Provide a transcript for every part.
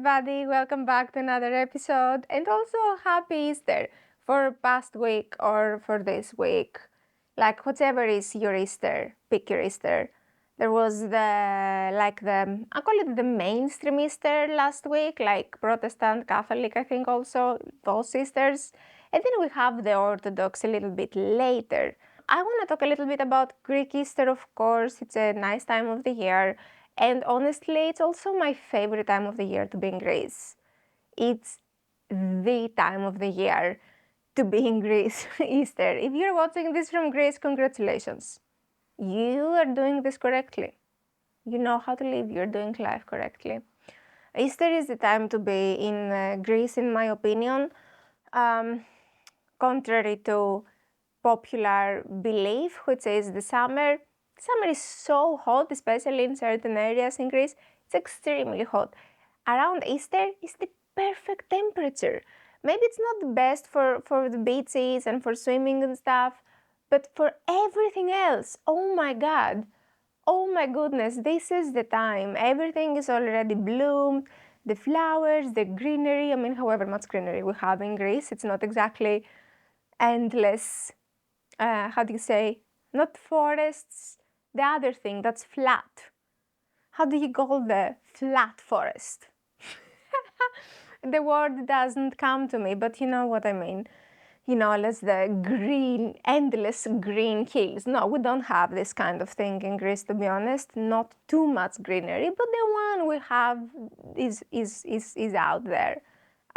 everybody, welcome back to another episode, and also happy Easter for past week or for this week. Like whatever is your Easter, pick your Easter. There was I call it the mainstream Easter last week, like Protestant, Catholic, I think also, those Easters. And then we have the Orthodox a little bit later. I want to talk a little bit about Greek Easter, of course. It's a nice time of the year. And honestly, it's also my favorite time of the year to be in Greece. It's the time of the year to be in Greece, Easter. If you're watching this from Greece, congratulations. You are doing this correctly. You know how to live, you're doing life correctly. Easter is the time to be in Greece, in my opinion. Contrary to popular belief, which is the summer. Summer is so hot, especially in certain areas in Greece. It's extremely hot. Around Easter is the perfect temperature. Maybe it's not the best for the beaches and for swimming and stuff, but for everything else, oh my god. Oh my goodness, this is the time. Everything is already bloomed. The flowers, the greenery. I mean, however much greenery we have in Greece, it's not exactly endless, how do you say, not forests, the other thing that's flat. How do you call the flat forest? The word doesn't come to me, but you know what I mean. You know, as the green, endless green hills. No, we don't have this kind of thing in Greece, to be honest. Not too much greenery, but the one we have is out there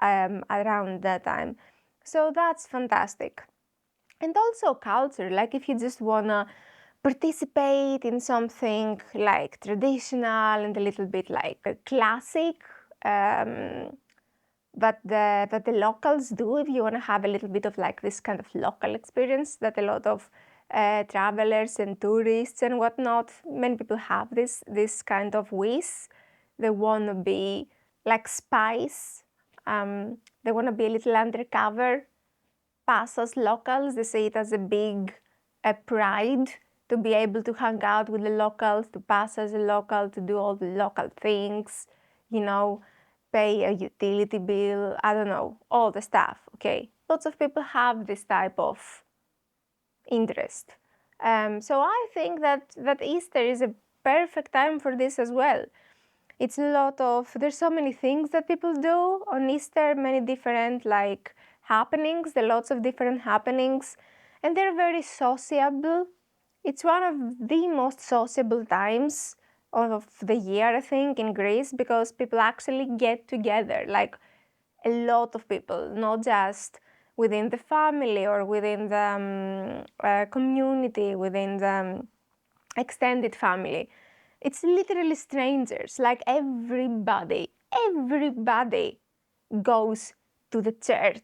around that time. So that's fantastic. And also culture, like if you just wanna participate in something like traditional and a little bit like a classic, that the locals do, if you wanna have a little bit of like this kind of local experience that a lot of travelers and tourists and whatnot, many people have this kind of wish. They wanna be like spies. They wanna be a little undercover. Pass as locals. They see it as a big pride to be able to hang out with the locals, to pass as a local, to do all the local things, you know, pay a utility bill, I don't know, all the stuff, okay? Lots of people have this type of interest. So I think that Easter is a perfect time for this as well. It's a lot of, there's so many things that people do on Easter, many different like happenings, there are lots of different happenings, and they're very sociable. It's one of the most sociable times of the year, I think, in Greece, because people actually get together, like a lot of people, not just within the family or within the community, within the extended family. It's literally strangers, like everybody goes to the church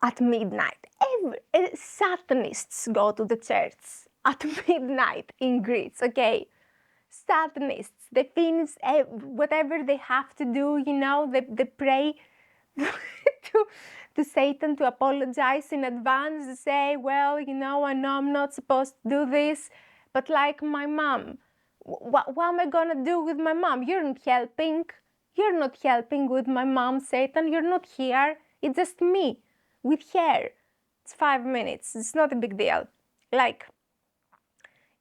at midnight. Satanists go to the church at midnight in Greece, okay? Satanists, they finish whatever they have to do, you know, they pray to Satan to apologize in advance, to say, well, you know I'm not supposed to do this, but like my mom, what am I gonna do with my mom? You're not helping. You're not helping with my mom, Satan. You're not here. It's just me with her. It's 5 minutes. It's not a big deal. Like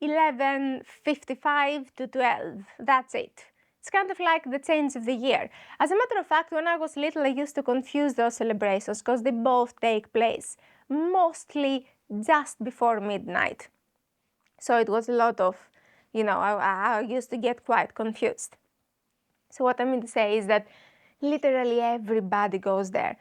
11:55 to 12. That's it. It's kind of like the change of the year. As a matter of fact, when I was little, I used to confuse those celebrations because they both take place mostly just before midnight. So it was a lot of, you know, I used to get quite confused. So what I mean to say is that literally everybody goes there.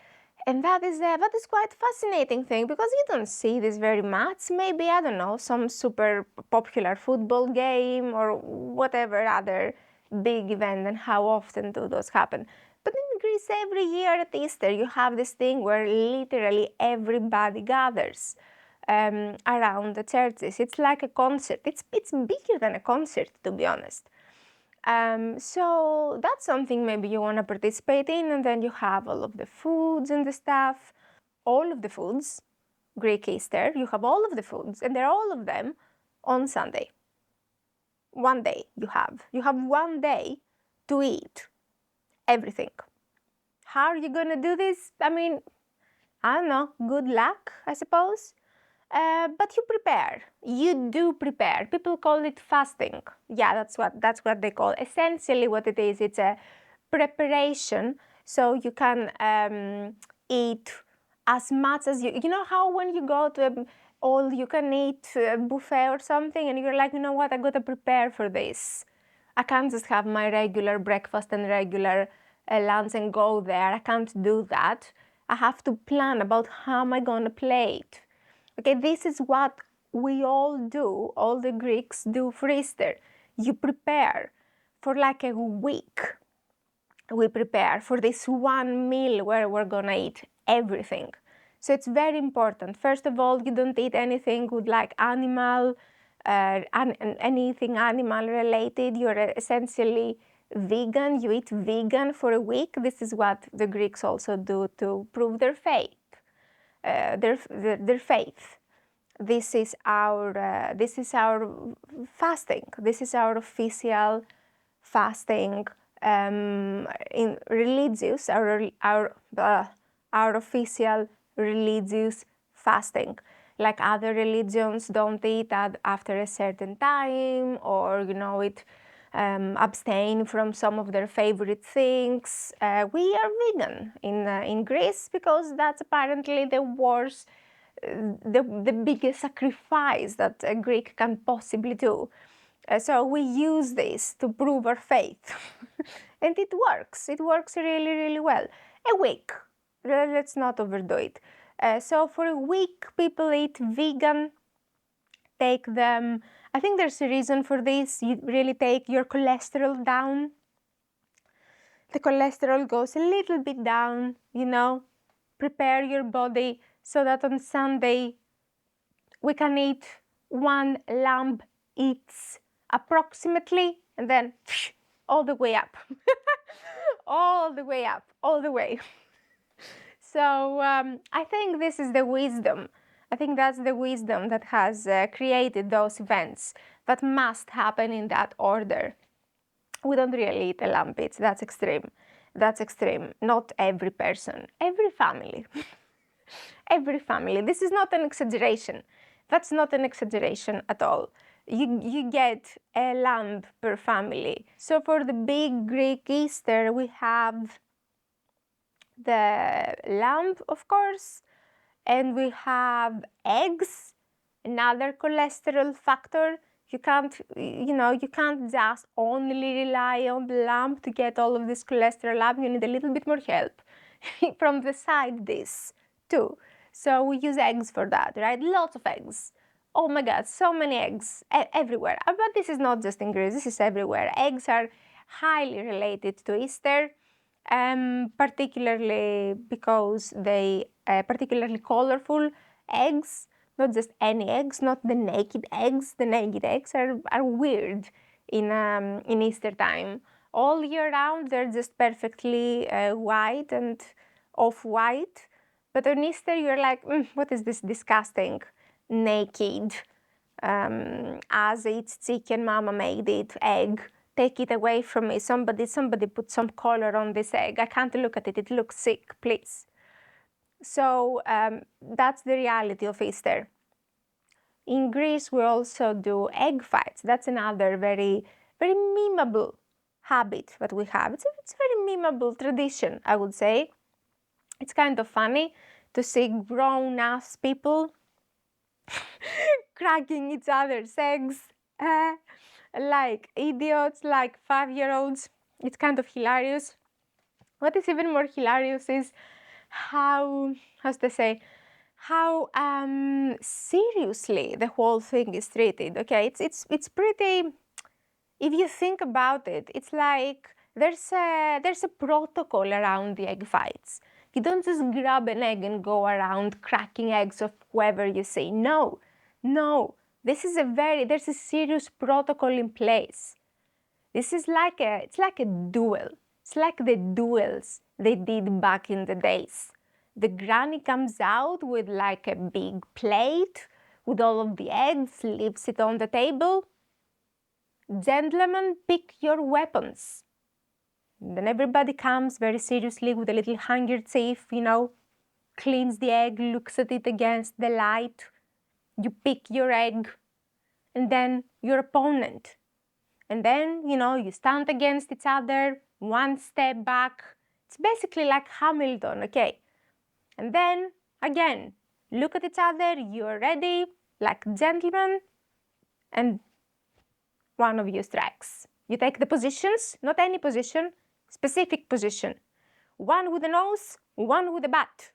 And that is quite fascinating thing, because you don't see this very much. Maybe, I don't know, some super popular football game or whatever other big event, and how often do those happen. But in Greece, every year at Easter, you have this thing where literally everybody gathers around the churches. It's like a concert. It's bigger than a concert, to be honest. So that's something maybe you want to participate in, and then you have all of the foods and the stuff, all of the foods, Greek Easter, you have all of the foods, and they're all of them on Sunday. One day you have 1 day to eat everything. How are you gonna do this? I mean, I don't know, good luck, I suppose. But you prepare. You do prepare. People call it fasting. Yeah, that's what they call. Essentially, what it is, it's a preparation, so you can eat as much as you. You know how when you go to a all you can eat buffet or something, and you're like, you know what, I gotta prepare for this. I can't just have my regular breakfast and regular lunch and go there. I can't do that. I have to plan about how am I gonna play it. Okay, this is what we all do, all the Greeks do for Easter. You prepare for like a week. We prepare for this one meal where we're gonna eat everything. So it's very important. First of all, you don't eat anything with like anything animal related. You're essentially vegan. You eat vegan for a week. This is what the Greeks also do to prove their faith. Their faith. This is our fasting. This is our official fasting in religious our official religious fasting. Like other religions don't eat after a certain time, or it abstain from some of their favorite things. We are vegan in Greece because that's apparently the worst, the biggest sacrifice that a Greek can possibly do. So we use this to prove our faith. And it works. It works really, really well. A week. Let's not overdo it. So for a week, people eat vegan. Take them. I think there's a reason for this. You really take your cholesterol down. The cholesterol goes a little bit down, Prepare your body so that on Sunday we can eat one lamb each approximately, and then all the way up. All the way up, all the way. So I think this is the wisdom. I think that's the wisdom that has created those events that must happen in that order. We don't really eat a lamb each. That's extreme. That's extreme. Not every person, every family. Every family. This is not an exaggeration. That's not an exaggeration at all. You get a lamb per family. So for the big Greek Easter, we have the lamb, of course, and we have eggs, another cholesterol factor. You can't just only rely on the lamb to get all of this cholesterol up. You need a little bit more help from the side dish too. So we use eggs for that, right? Lots of eggs. Oh my God, so many eggs everywhere. But this is not just in Greece, this is everywhere. Eggs are highly related to Easter, particularly because they particularly colorful eggs, not just any eggs, not the naked eggs. The naked eggs are weird in Easter time. All year round, they're just perfectly white and off-white. But on Easter, you're like, what is this disgusting, naked, as it's chicken, mama made it, egg. Take it away from me. Somebody put some color on this egg. I can't look at it. It looks sick, please. So that's the reality of Easter. In Greece, we also do egg fights. That's another very, very memeable habit that we have. It's a very memeable tradition, I would say. It's kind of funny to see grown-ass people cracking each other's eggs like idiots, like 5-year-olds. It's kind of hilarious. What is even more hilarious is how seriously the whole thing is treated. Okay, it's pretty. If you think about it, it's like there's a protocol around the egg fights. You don't just grab an egg and go around cracking eggs of whoever you see. No. There's a serious protocol in place. This is it's like a duel. It's like the duels they did back in the days. The granny comes out with like a big plate with all of the eggs, leaves it on the table. Gentlemen, pick your weapons. Then everybody comes very seriously with a little handkerchief, cleans the egg, looks at it against the light. You pick your egg, and then your opponent. And then, you stand against each other, one step back. It's basically like Hamilton, okay? And then, again, look at each other, you're ready, like gentlemen, and one of you strikes. You take the positions, not any position, specific position. One with a nose, one with a butt.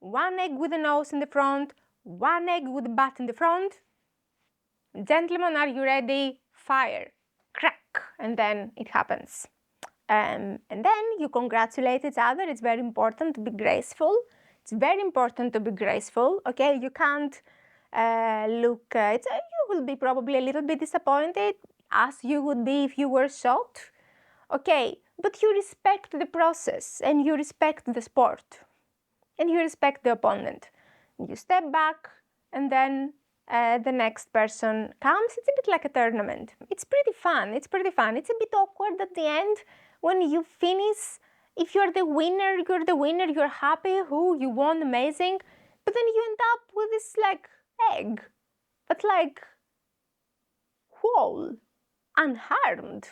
One egg with a nose in the front, one egg with a butt in the front. Gentlemen, are you ready? Fire. Crack. And then it happens. And then you congratulate each other. It's very important to be graceful. It's very important to be graceful. Okay, you can't look. You will be probably a little bit disappointed, as you would be if you were shot. Okay, but you respect the process and you respect the sport and you respect the opponent. You step back, and then the next person comes. It's a bit like a tournament. It's pretty fun. It's pretty fun. It's a bit awkward at the end when you finish. If you're the winner, you're the winner. You're happy. You won, amazing. But then you end up with this egg, but whole, unharmed.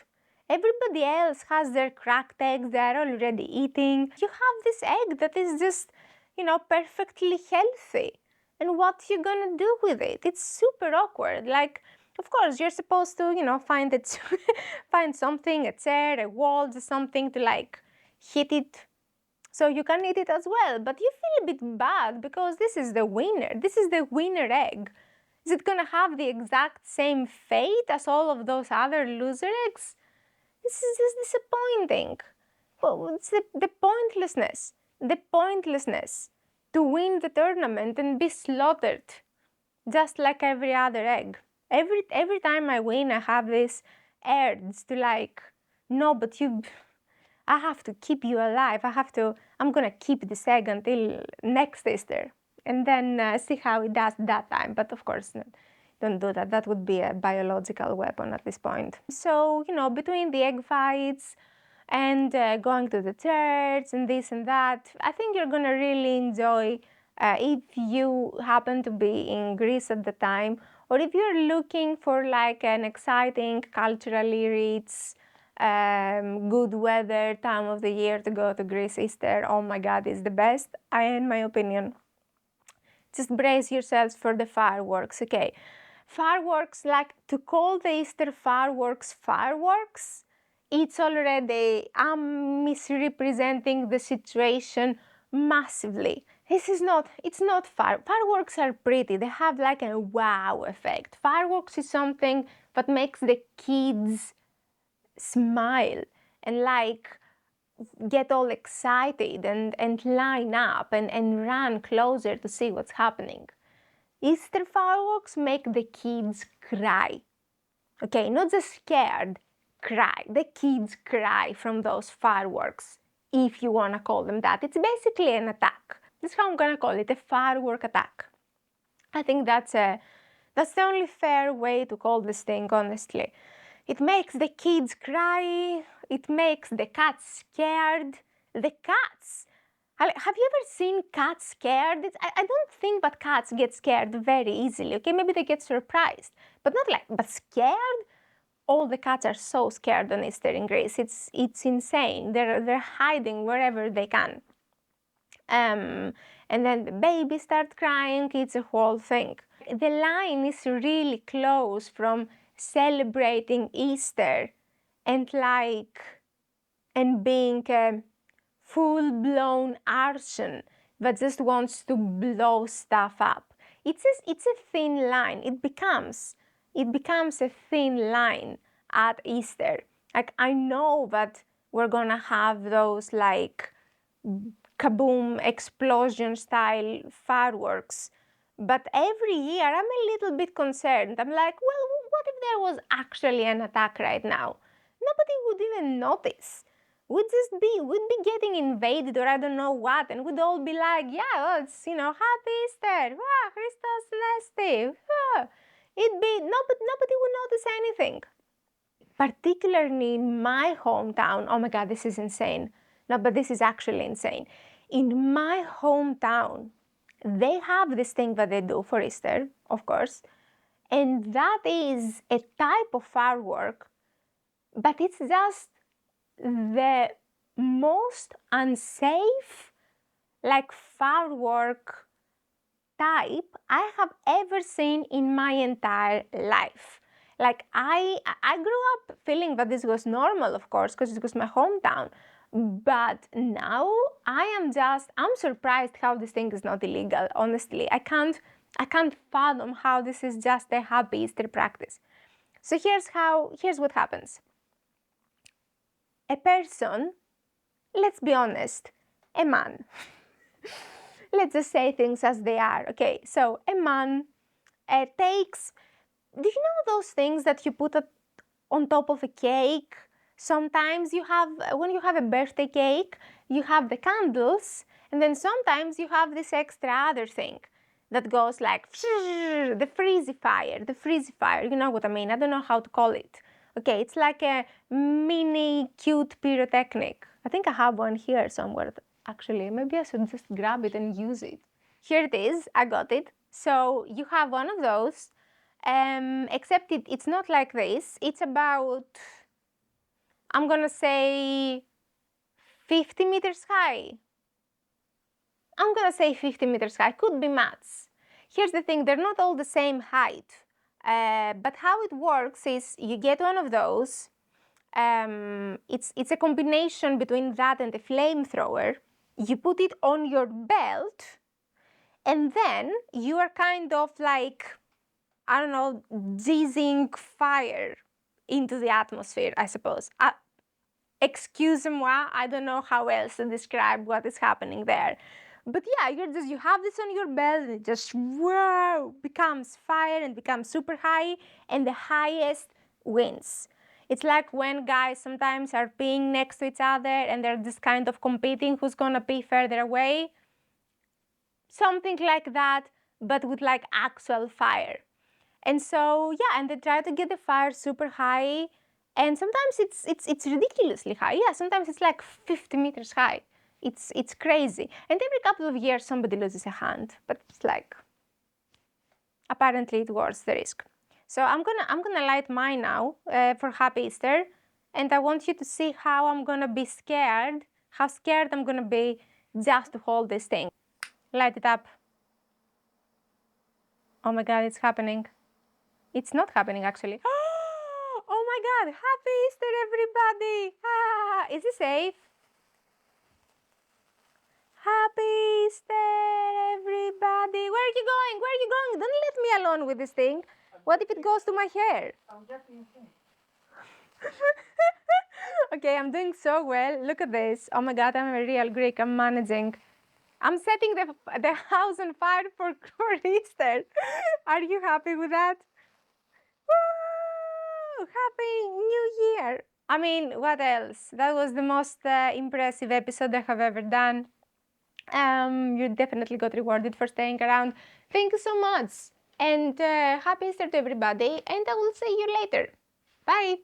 Everybody else has their cracked eggs they're already eating. You have this egg that is just, perfectly healthy. And what you gonna do with it? It's super awkward. Of course, you're supposed to, find it, find something, a chair, a wall, just something to hit it so you can eat it as well. But you feel a bit bad because this is the winner. This is the winner egg. Is it gonna have the exact same fate as all of those other loser eggs? This is just disappointing. Well, it's the pointlessness. The pointlessness to win the tournament and be slaughtered, just like every other egg. Every time I win, I have this urge to no, but I have to keep you alive. I'm gonna keep this egg until next Easter, and then see how it does that time. But of course, don't do that. That would be a biological weapon at this point. So, between the egg fights and going to the church and this and that, I think you're gonna really enjoy if you happen to be in Greece at the time, or if you're looking for an exciting, culturally rich, good weather time of the year to go to Greece. Easter, oh my God, is the best, in my opinion. Just brace yourselves for the fireworks, okay? Fireworks, to call the Easter fireworks, it's already, I'm misrepresenting the situation massively. It's not fireworks are pretty, they have a wow effect. Fireworks is something that makes the kids smile and get all excited and line up and run closer to see what's happening. Easter fireworks make the kids cry. Okay, not just scared, cry. The kids cry from those fireworks, if you want to call them that. It's basically an attack. That's how I'm going to call it, a firework attack. I think that's the only fair way to call this thing, honestly. It makes the kids cry, it makes the cats scared. The cats! Have you ever seen cats scared? I don't think that cats get scared very easily, okay? Maybe they get surprised, but not but scared? All the cats are so scared on Easter in Greece. It's insane. They're hiding wherever they can. And then the babies start crying. It's a whole thing. The line is really close from celebrating Easter and being a full-blown arson that just wants to blow stuff up. It's a thin line. It becomes a thin line at Easter. I know that we're gonna have those kaboom explosion style fireworks, but every year I'm a little bit concerned. I'm well, what if there was actually an attack right now? Nobody would even notice. We'd be getting invaded or I don't know what, and we'd all be yeah, well, it's, Happy Easter, Christos Nesti, Nobody would notice anything. particularly in my hometown, oh my God, this is insane. No, but this is actually insane. In my hometown, they have this thing that they do for Easter, of course, and that is a type of firework, but it's just the most unsafe, like, firework type I have ever seen in my entire life. Like, I grew up feeling that this was normal, of course, because it was my hometown. But now I'm surprised how this thing is not illegal, honestly. I can't fathom how this is just a happy Easter practice. So here's what happens. A person, let's be honest, a man. Let's just say things as they are. Okay, so a man takes, do you know those things that you put on top of a cake? Sometimes you have, when you have a birthday cake, you have the candles, and then sometimes you have this extra other thing that goes like the freezy fire. You know what I mean? I don't know how to call it. Okay, it's like a mini cute pyrotechnic. I think I have one here somewhere. Actually, maybe I should just grab it and use it. Here it is. I got it. So you have one of those, except it's not like this. It's about, I'm gonna say, 50 meters high. I'm gonna say 50 meters high. Could be maths. Here's the thing, they're not all the same height. But how it works is you get one of those. It's a combination between that and a flamethrower. You put it on your belt, and then you are kind of like, I don't know, jizzing fire into the atmosphere, I suppose. Excuse-moi, I don't know how else to describe what is happening there. But yeah, you have this on your belt, and it just, whoa, becomes fire and becomes super high, and the highest wins. It's like when guys sometimes are peeing next to each other and they're just kind of competing who's gonna pee further away. Something like that, but with like actual fire. And so yeah, and they try to get the fire super high, and sometimes it's ridiculously high. Yeah, sometimes it's like 50 meters high. It's crazy. And every couple of years somebody loses a hand, but it's like, apparently it worth the risk. So I'm gonna light mine now for Happy Easter, and I want you to see how I'm gonna be scared, how scared I'm gonna be just to hold this thing. Light it up. Oh my God, it's happening. It's not happening actually. Oh my God, Happy Easter everybody! Ah, is it safe? Happy Easter everybody! Where are you going? Where are you going? Don't let me alone with this thing. What if it goes to my hair? Okay, I'm doing so well. Look at this. Oh my God, I'm a real Greek. I'm managing. I'm setting the house on fire for Easter. Are you happy with that? Woo! Happy New Year! I mean, what else? That was the most impressive episode I have ever done. You definitely got rewarded for staying around. Thank you so much. And happy Easter to everybody. And I will see you later. Bye!